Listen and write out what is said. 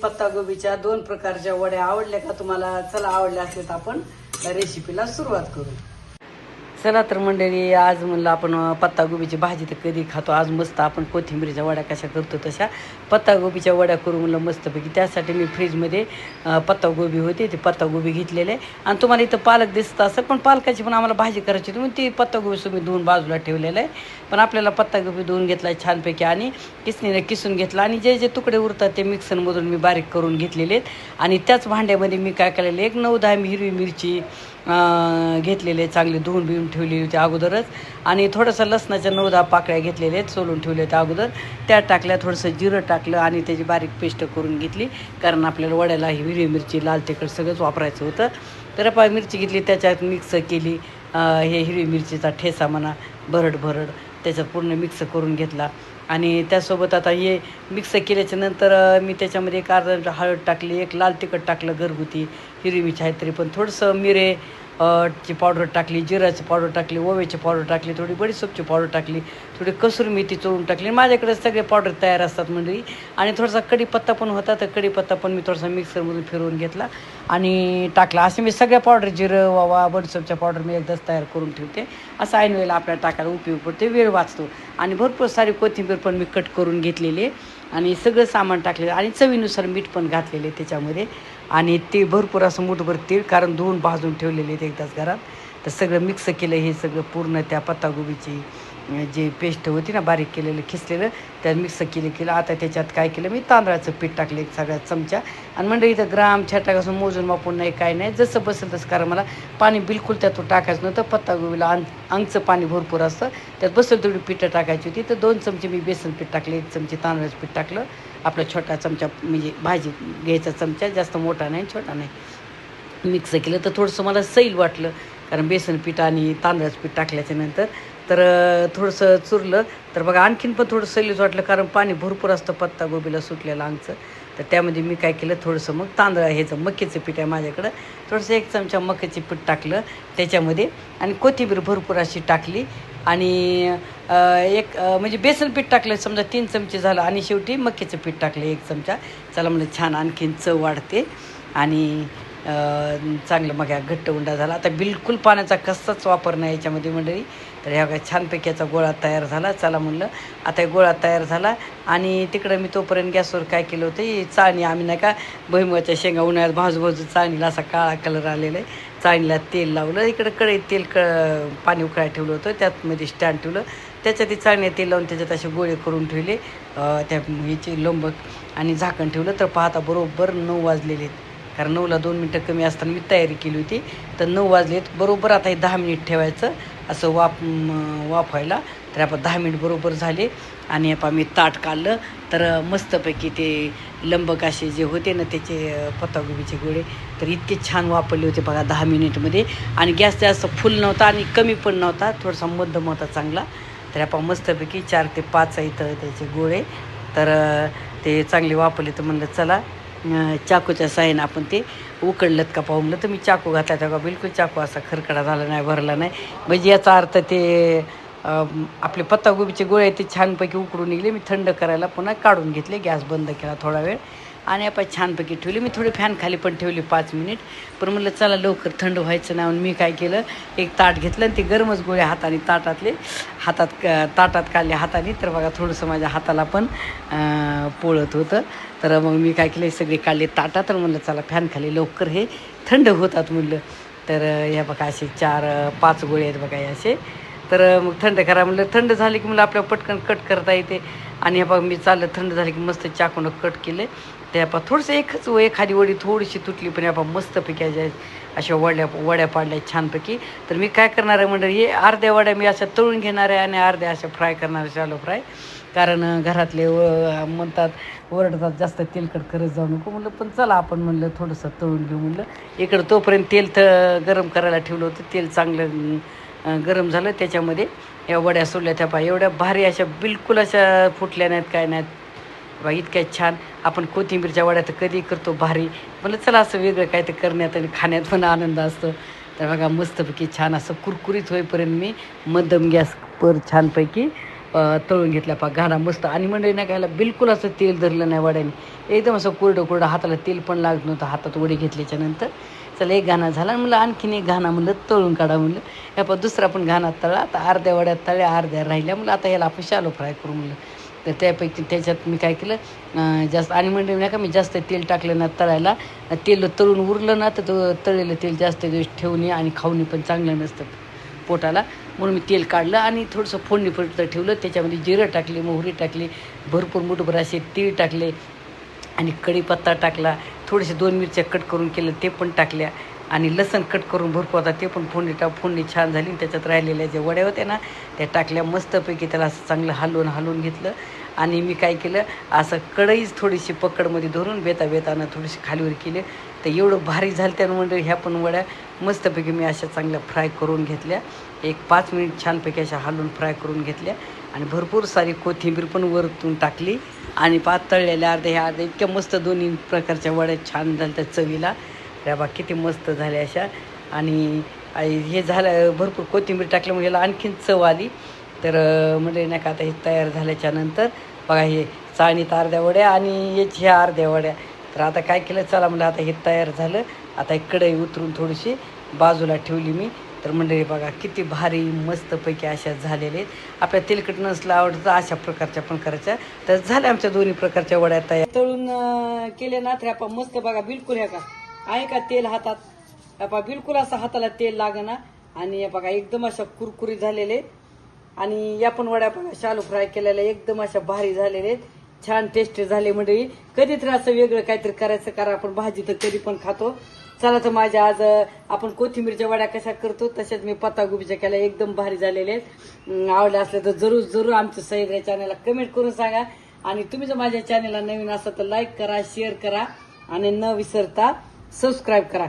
पत्तागोबीच्या 2 प्रकारच्या वड्या आवडल्या का तुम्हाला? चला, आवडल्या असल्या तर आपण रेसिपीला सुरुवात करू. चला तर मंडळी, आज म्हणलं आपण पत्तागोबीची भाजी तर कधी खातो, आज मस्त आपण कोथिंबीरीच्या वड्या कशा करतो तशा पत्तागोबीच्या वड्या करू म्हणलं मस्तपैकी. त्यासाठी मी फ्रीजमध्ये पत्तागोबी होती, ते पत्तागोबी घेतलेले. आणि तुम्हाला इथं पालक दिसत असेल, पण पालकाची पण आम्हाला भाजी करायची होती, मग ती पत्तागोबी तुम्ही धुवून बाजूला ठेवलेलं आहे. पण आपल्याला पत्तागोबी धुवून घेतला आहे छानपैकी आणि किसणीने किसून घेतला. आणि जे जे तुकडे उरतात ते मिक्सरमधून मी बारीक करून घेतलेले आहेत. आणि त्याच भांड्यामध्ये मी काय केलेलं, एक 9-10 हिरवी मिरची घेतलेले, चांगली धुवून बिवून ठेवलेली होती अगोदरच. आणि थोडंसं लसणाच्या 9-10 पाकळ्या घेतलेल्या आहेत, सोलून ठेवले आहेत अगोदर. त्या टाकल्या, थोडंसं जिरं टाकलं आणि त्याची बारीक पेस्ट करून घेतली, कारण आपल्याला वड्याला हिरवी मिरची, लाल तिखट सगळंच वापरायचं होतं. तर मिरची घेतली, त्याच्यात मिक्स केली, हे हिरवी मिरचीचा ठेसा म्हणा, भरड त्याच्यात पूर्ण मिक्स करून घेतला. आणि त्यासोबत आता हे मिक्स केल्याच्या नंतर मी त्याच्यामध्ये एक अर्धा चमचा हळद टाकली, एक लाल तिखट टाकलं घरगुती, हिरवी मिरची आहे तरी पण, थोडंसं मिरे ची पावडर टाकली, जिराची पावडर टाकली, ओव्याची पावडर टाकली, थोडी बडीशेपची पावडर टाकली, थोडी कसुरी मेथी चोळून टाकली. माझ्याकडे सगळे पावडर तयार असतात मंडळी. आणि थोडासा कढीपत्ता पण होता, तर कढीपत्ता पण मी थोडासा मिक्सरमधून फिरवून घेतला आणि टाकला. असे मी सगळ्या पावडर, जिरं, ओवा, बडीशेपच्या पावडर मी एकदाच तयार करून ठेवते. असं ऐन वेळेला आपल्याला टाकायला उपयोग पडते, वेळ वाचतो. आणि भरपूर सारी कोथिंबीर पण मी कट करून घेतलेली आहे आणि सगळं सामान टाकलेलं आणि चवीनुसार मीठ पण घातलेले त्याच्यामध्ये. आणि ते भरपूर असं मोठभर तेल, कारण धुवून भाजून ठेवलेले आहेत एकदाच घरात. तर सगळं मिक्स केलं, हे सगळं पूर्ण त्या पत्तागोबीची जी पेस्ट होती ना बारीक केलेलं खिसलेलं, त्यात मिक्स केलं. आता त्याच्यात काय केलं, मी तांदळाचं पीठ टाकलं एक सगळ्यात चमचा. आणि म्हणजे इथं ग्राम छटाकासून मोजून मापून नाही, काय नाही, जसं बसेल तसं. कारण मला पाणी बिलकुल त्यातून टाकायचं नव्हतं, पत्तागोबीला अंगचं पाणी भरपूर असतं, त्यात बसेल तेवढी पिठं टाकायची होती. तर 2 चमचे मी बेसन पीठ टाकले, 1 चमचे तांदळाचं पीठ टाकलं, आपला छोटा चमचा म्हणजे भाजी घ्यायचा चमचा, जास्त मोठा नाही छोटा नाही. मिक्स केलं तर थोडंसं मला सैल वाटलं, कारण बेसन पीठ आणि तांदळाचं पीठ टाकल्याच्या नंतर. तर थोडंसं चुरलं तर बघा आणखीन पण थोडं सैलच वाटलं, कारण पाणी भरपूर असतं पत्तागोबीला सुटलेलं अंगचं. तर त्यामध्ये मी काय केलं, थोडंसं मग ह्याचं मक्याचं पीठ आहे माझ्याकडं, थोडंसं 1 चमचा मक्याचं पीठ टाकलं त्याच्यामध्ये. आणि कोथिंबीर भरपूर अशी टाकली. आणि म्हणजे बेसन पीठ टाकलं समजा 3 चमचे झालं. आणि शेवटी मक्याचं पीठ टाकलं 1 चमचा. चला म्हणलं छान आणखीन चव वाढते. आणि चांगलं मग घट्ट उंडा झाला. आता बिलकुल पाण्याचा कसाच वापर नाही याच्यामध्ये मंडळी. तर ह्या छानपैकी याचा गोळा तयार झाला. चला म्हणलं आता गोळा तयार झाला. आणि तिकडं मी तोपर्यंत गॅसवर काय केलं होतं, ही चाळणी आम्ही नाही का भुईमुगाच्या शेंगा उन्हाळ्यात भाजू चाळणीला असा काळा कलर आलेला आहे, चाळणीला तेल लावलं, इकडं कढईत तेल पाणी उकळायला ठेवलं होतं, त्यातमध्ये स्टँड ठेवलं, त्याच्यात ती चाळणीला तेल लावून त्याच्यात असे गोळे करून ठेवले, त्या ह्याचे लोंबक, आणि झाकण ठेवलं. तर पाहता बरोबर 9 वाजलेले आहेत, कारण 9ला 2 मिनटं कमी असताना मी तयारी केली होती. तर 9 वाजलेत बरोबर. आता हे 10 मिनिट ठेवायचं असं वाफायला. तर आपण 10 मिनिट बरोबर झाले. आणि आपण मी ताट काढलं, तर मस्तपैकी ते लंबक असे जे होते ना त्याचे पत्तागोबीचे गोळे, तर इतके छान वापरले होते बघा 10 मिनिटमध्ये. आणि गॅस जास्त फुल नव्हता आणि कमी पण नव्हता, थोडासा मध्यम होता चांगला. तर आपण मस्तपैकी 4 ते 5 इथं त्याचे गोळे, तर ते चांगले वापरले. तर म्हणलं चला चाकूच्या साहाय्याने आपण ते उकडलं का पाहू म्हणलं. तर मी चाकू घातला तेव्हा बिलकुल चाकू असा खरकडा झाला नाही, भरला नाही. म्हणजे याचा अर्थ ते आपले पत्तागोबीचे गोळे ते छानपैकी उकडून निघले. मी थंड करायला पुन्हा काढून घेतले, गॅस बंद केला थोडा वेळ, आणि आपण छानपैकी ठेवली. मी थोडी फॅन खाली पण ठेवली 5 मिनिट. पण म्हणलं चला लवकर थंड व्हायचं नाही, म्हणून मी काय केलं, एक ताट घेतलं आणि ते गरमच गोळे हाताने ताटात काढले हाताने. तर बघा थोडंसं माझ्या हाताला पण पोळत होतं. तर मग मी काय केलं, सगळे काढले ताटात. तर म्हणलं चला फॅन खाली लवकर हे थंड होतात म्हणलं. तर ह्या बघा असे 4-5 गोळे आहेत बघा हे असे. तर मग थंड करा म्हणलं. थंड झाले की मला आपल्या पटकन कट करता येते. आणि हे बघा मी चाललं थंड झाले की मस्त चाकूनं कट केले. ते आपण थोडंसं एखादी वडी थोडीशी तुटली, पण आपण मस्तपैकी अशा वड्या पाडल्या छानपैकी. तर मी काय करणार आहे म्हणजे, हे अर्ध्या वड्या मी अशा तळून घेणार आहे आणि अर्ध्या अशा फ्राय करणार आहे, शॅलो फ्राय. कारण घरातले म्हणतात, ओरडतात जास्त तेलकट करत जाऊ नको म्हणलं. पण चला आपण म्हणलं थोडंसं तळून घेऊ म्हणलं. इकडं तोपर्यंत तेल गरम करायला ठेवलं होतं. तेल चांगलं गरम झालं, त्याच्यामध्ये या वड्या सोडल्या. त्या पहा एवढ्या भारी अशा बिलकुल अशा फुटल्या नाहीत, काय नाहीत बा, इतक्या छान. आपण कोथिंबीरच्या वड्या तर कधी करतो भारी, म्हणलं चला असं वेगळं काय ते करण्यात आणि खाण्यात पण आनंद असतो. तर बघा मस्तपैकी छान असं कुरकुरीत होईपर्यंत मी मध्यम गॅसवर छानपैकी तळून घेतल्या घाणा मस्त. आणि मंडळी नाही खायला बिलकुल असं तेल धरलं नाही वड्याने, एकदम असं कोरडं हाताला तेल पण लागत नव्हतं हातात वडे घेतल्याच्या नंतर. चला एक घाणा झाला, म्हणलं आणखीन एक घाणा म्हणलं तळून काढा म्हणलं. ह्या पण दुसरा पण घाणा तळला. आता अर्ध्या वड्यात तळ्या अर्ध्या राहिल्या, म्हणलं आता याला आपण शालो फ्राय करू म्हणलं. तर त्यापैकी त्याच्यात मी काय केलं जास्त, आणि म्हणजे नाही का मी जास्त तेल टाकलं ना तळायला, तेल तळून उरलं ना तर तळलेलं तेल जास्त दिवस ठेवणे आणि खाऊनी पण चांगलं नसतं पोटाला. म्हणून मी तेल काढलं आणि थोडंसं फोडणी ठेवलं. त्याच्यामध्ये जिरं टाकली, मोहरी टाकली, भरपूर मुठभर असे तीळ टाकले आणि कढीपत्ता टाकला. थोडेसे 2 मिरच्या कट करून केलं ते पण टाकल्या, आणि लसण कट करून भरपूर होता ते पण फोडणी छान झाली. त्याच्यात राहिलेल्या ज्या वड्या होत्या ना त्या टाकल्या मस्तपैकी. त्याला असं चांगलं हलवून घेतलं. आणि मी काय केलं, असं कढईच थोडीशी पकडमध्ये धरून बेतानं थोडीशी खालीवर केले. तर एवढं भारी झालं त्यानं म्हणजे ह्या पण वड्या मस्तपैकी मी अशा चांगल्या फ्राय करून घेतल्या. एक 5 मिनिट छानपैकी अशा हलवून फ्राय करून घेतल्या. आणि भरपूर सारी कोथिंबीर पण वरतून टाकली. आणि तळलेल्या ह्या अर्ध्या इतक्या मस्त दोन्ही प्रकारच्या वड्या छान झाल्या त्या चवीला. त्या बा किती मस्त झाल्या अशा. आणि हे झालं भरपूर कोथिंबीर टाकल्यामुळे ह्याला आणखीन चव आली. तर म्हणजे नाही का आता हे तयार झाल्याच्या नंतर बघा हे चाळणीत अर्ध्या वड्या आणि ह्या अर्ध्या वड्या. तर आता काय केलं, चला म्हणलं आता हे तयार झालं. आता एक कढई उतरून थोडीशी बाजूला ठेवली मी. तर म्हणजे बघा किती भारी मस्तपैकी अशा झालेले आहेत. आपल्या तेलकट नसलं आवडतं अशा प्रकारच्या पण करायच्या. तर झाल्या आमच्या दोन्ही प्रकारच्या वड्या तयार. तळून केले ना तर आपण मस्त बघा बिलकुल हे का आहे का तेल हातात बिलकुल असं हाताला तेल लागेना. आणि बघा एकदम अशा कुरकुरीत झालेले. आणि या पण वड्या बघा शालो फ्राय केलेल्या एकदम अशा भारी झालेले, छान टेस्टी झाले. म्हणजे कधीतरी असं वेगळं काहीतरी करायचं करा. आपण भाजी तर कधी पण खातो. चला तर माझ्या आज आपण कोथिंबीरच्या वड्या कशा करतो तशाच मी पत्तागोबीच्या केल्या, एकदम भारी झालेले. आवडल्या असल्या तर जरूर आमच्या सह्याद्री या चॅनलला कमेंट करून सांगा. आणि तुम्ही जर माझ्या चॅनलला नवीन असाल तर लाईक करा, शेअर करा आणि न विसरता सबस्क्राईब करा.